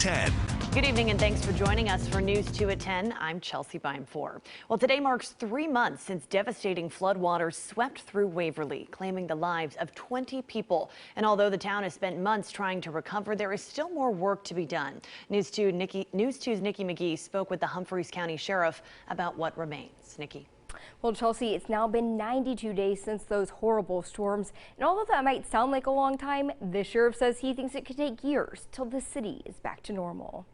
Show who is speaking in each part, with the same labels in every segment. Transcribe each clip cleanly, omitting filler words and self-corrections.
Speaker 1: 10.
Speaker 2: Good evening and thanks for joining us for News 2 at 10. I'm Chelsea Bime4. Well, today marks 3 months since devastating floodwaters swept through Waverly, claiming the lives of 20 people. And although the town has spent months trying to recover, there is still more work to be done. News 2's Nikki McGee spoke with the Humphreys County Sheriff about what remains. Nikki.
Speaker 3: Well, Chelsea, it's now been 92 days since those horrible storms, and although that might sound like a long time, the sheriff says he thinks it could take years till the city is back to normal.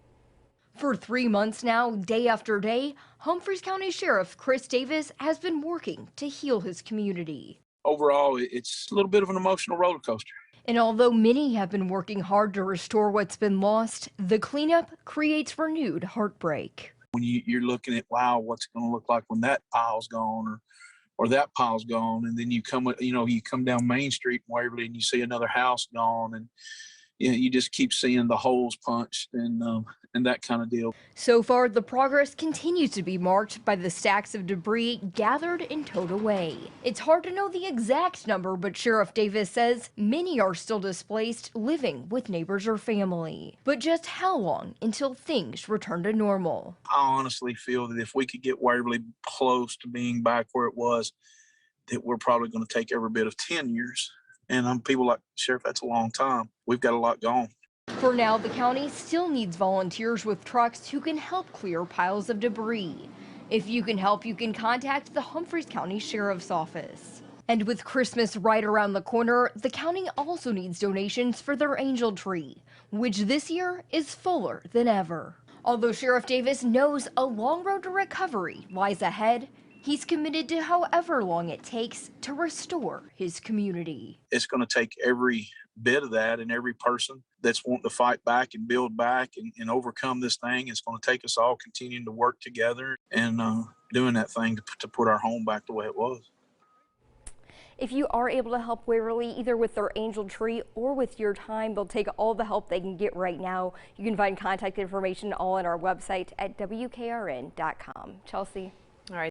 Speaker 4: For 3 months now, day after day, Humphreys County Sheriff Chris Davis has been working to heal his community.
Speaker 5: Overall, it's a little bit of an emotional roller coaster.
Speaker 4: And although many have been working hard to restore what's been lost, the cleanup creates renewed heartbreak.
Speaker 5: When you're looking at, wow, what's it going to look like when that pile's gone or that pile's gone, and then you come down Main Street in Waverly and you see another house gone, and you just keep seeing the holes punched and that kind of deal.
Speaker 4: So far, the progress continues to be marked by the stacks of debris gathered and towed away. It's hard to know the exact number, but Sheriff Davis says many are still displaced, living with neighbors or family. But just how long until things return to normal?
Speaker 5: I honestly feel that if we could get Waverly close to being back where it was, that we're probably going to take every bit of 10 years. And people like, Sheriff, that's a long time. We've got a lot going.
Speaker 4: For now, the county still needs volunteers with trucks who can help clear piles of debris. If you can help, you can contact the Humphreys County Sheriff's Office. And with Christmas right around the corner, the county also needs donations for their angel tree, which this year is fuller than ever. Although Sheriff Davis knows a long road to recovery lies ahead, he's committed to however long it takes to restore his community.
Speaker 5: It's going to take every bit of that, and every person that's wanting to fight back and build back and overcome this thing. It's going to take us all continuing to work together and doing that thing to put our home back the way it was.
Speaker 3: If you are able to help Waverly either with their angel tree or with your time, they'll take all the help they can get right now. You can find contact information all on our website at WKRN.com. Chelsea.